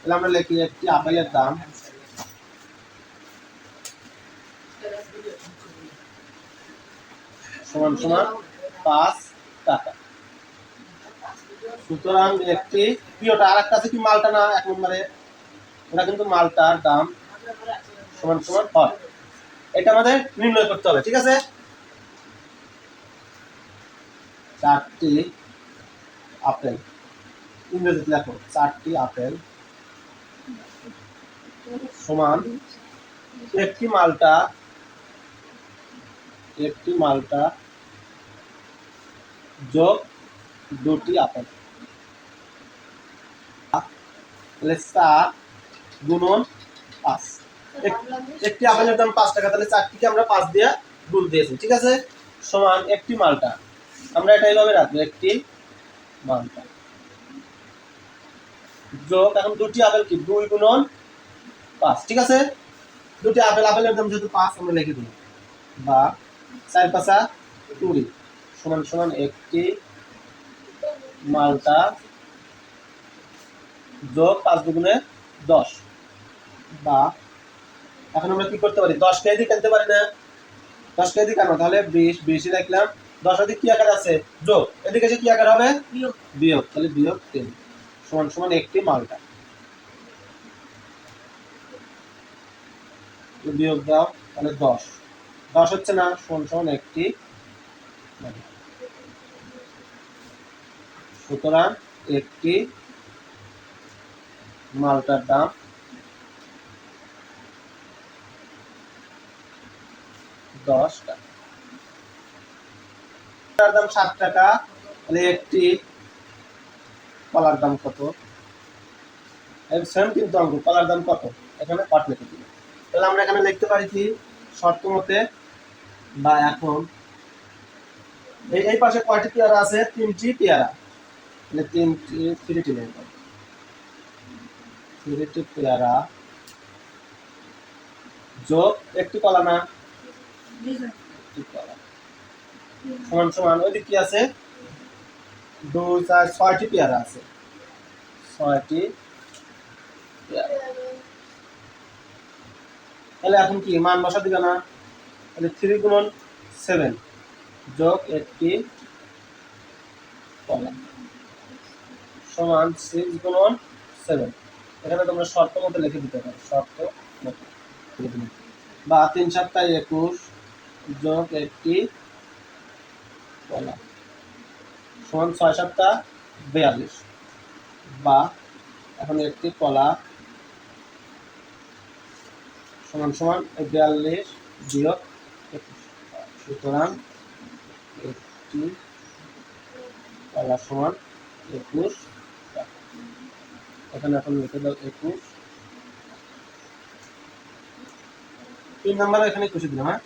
তাহলে আমরা লিখি একটি আপেলের দাম সমান সমান 5 টাকা। সুতরাং একটি প্রিয়টা আরেকটা আছে কি মালটা না এক নম্বরে, ওটা কিন্তু মালটার দাম সমান সমান হয়। এটা আমাদের নির্ণয় করতে হবে, ঠিক আছে। 4টি আপেল, ইংরেজিতে লেখো 4টি আপেল সমান একটি মালটা যোগ 2টি আপেল। 4 গুণন 5। একটি আপেলের দাম 5 টাকা, তাহলে 4টিকে আমরা 5 দিয়ে গুণ দিয়েছি, ঠিক আছে। সমান একটি মালটা, আমরা এটা এইভাবে রাখবো একটি মালটা যোগ এখন 2টি আপেল কি 2 গুণন 5, ঠিক আছে। 2টি আপেলের দাম যেহেতু 5 আমরা লিখে দিই, বা 4 5 20 সমান সমান একটি মালটা যোগ 5 দুগুণে 10, বা এখন আমরা কি করতে পারি 10 কে এদিকে আনতে পারি না, 10 কে এদিকে আনো তাহলে 20 20 রাখলাম, 10 এদিকে কি আকার আছে যোগ, এদিকে এসে কি আকার হবে বিয়োগ, তাহলে বিয়োগ 3 সমান সমান একটি মালটা। বিয়োগ দাও তাহলে 10 হচ্ছে না, সমান সমান একটি মালটা। সুতরাং একটি মালটার দাম 10 টাকা। তার দাম 7 টাকা, তাহলে একটি কলার দাম কত, সেম কিন্তু অঙ্ক, কলার দাম কত এখানে 8 লিখে দিই। তাহলে আমরা এখানে লিখতে পারি কি শর্ত মতে, বা এখন এই পাশে কয়টি পেয়ারা আছে 3টি পেয়ারা, মানে 3টি পেয়ারা যোগ একটি কলা না সমান সমান ওইদিকে কি আছে 2 4 6টি পেয়ারা আছে, 6টি পেয়ারা। তাহলে এখন কি মান বসা দিবে না, তাহলে 3 গুণন 7 যোগ একটি কলা সমান 6 গুণন 7। এখানে তোমরা শর্ত মতো লিখে দিতে পারো, শর্ত মতো, বা 3 7 21 যোগ একটি কলা সমান 6 7 42, বা এখন একটি কলা সমান সমান 42 বিয়োগ 21। সুতরাং একটি কলা সমান 21 টাকা। এখানে এখন লিখে দাও 21। 3 নম্বরে এখানে খুশি দিলাম, হ্যাঁ।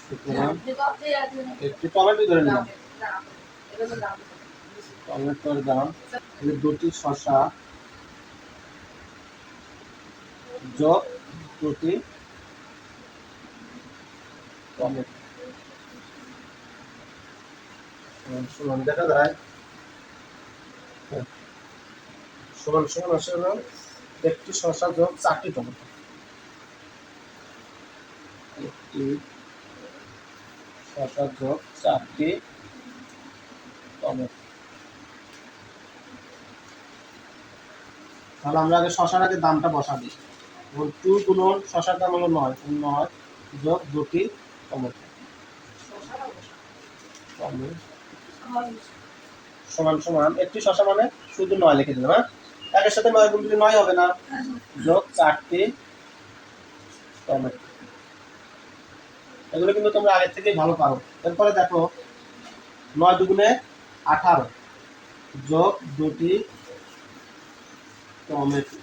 সুতরাং একটি টমেটো ধরে নিলাম, টমেটোর দাম 2টি শসা যোগ 2টি টমেটো সমান দেখা যায় সমান সমান আসলে একটি শসা যোগ 4টি টমেটো, একটি শসা যোগ 4টি টমেটো। তাহলে আমরা আগে শসার আগে দামটা বসা দিই, 2 গুণন শসার দাম হলো 9 যোগ 2টি টমেটো সমান সমান একটি শসা মানে শুধু 9 লিখে দিলাম, হ্যাঁ। একের সাথে 9 গুণ দিলে 9 হবে না, যোগ 4টি টমেটো। এগুলো কিন্তু তোমরা আগের থেকেই ভালো পারো। এরপরে দেখো 9 দুগুণে 18 যোগ 2টি টমেটো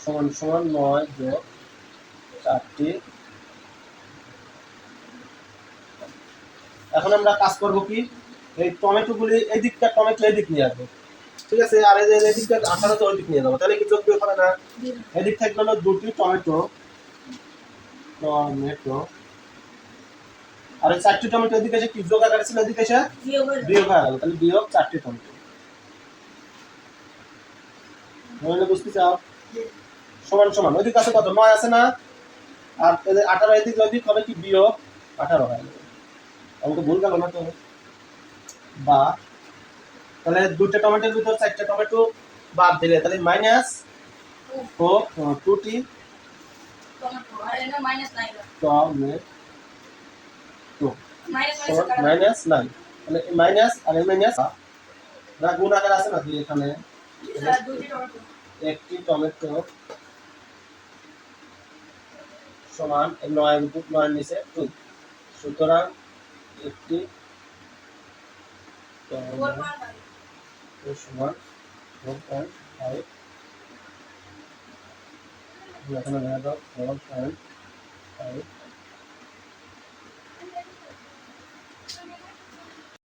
সমান সমান 9 যোগ 4টি। এখন আমরা কাজ করব কি এই টমেটো গুলি এই দিকটা টমেটো এই দিক নিয়ে আসবো, ঠিক আছে, আর এই দিকটা 18 তো ওই দিক নিয়ে যাবো, তাহলে কি যোগ বিয়োগ হবে না। এই দিক থাকবে হলো 2টি টমেটো আর 4টি টমেটো এদিকে এসে কি যোগ আকারে ছিল, এদিকে এসে বিয়োগ হয়ে গেল, তাহলে বিয়োগ 4টি টমেটো। মনে বুঝতে চাও সমান সমান ওইদিক আছে কত 9 আছে না আর এদের 18 এদিক ওইদিক হবে কি বিয়োগ 18 হয় অঙ্ক ভুল গেল না তো বা তাহলে দুটো টমেটোর ভিতর চারটা টমেটো বাদ দিলে তাহলে মাইনাস ও 2t টমেটো আর এখানে মাইনাস 9 টমেটো মাইনাস মাইনাস 9 তাহলে মাইনাস আর মাইনাস না গুণ আকার আছে নাকি এখানে দুইটি টমেটো একটি টমেটো সমান 9 এর উপর 9 নিচে 2 সুতরাং একটি টমেটো সমান 4.5 এখানে দেখা দাও 4.5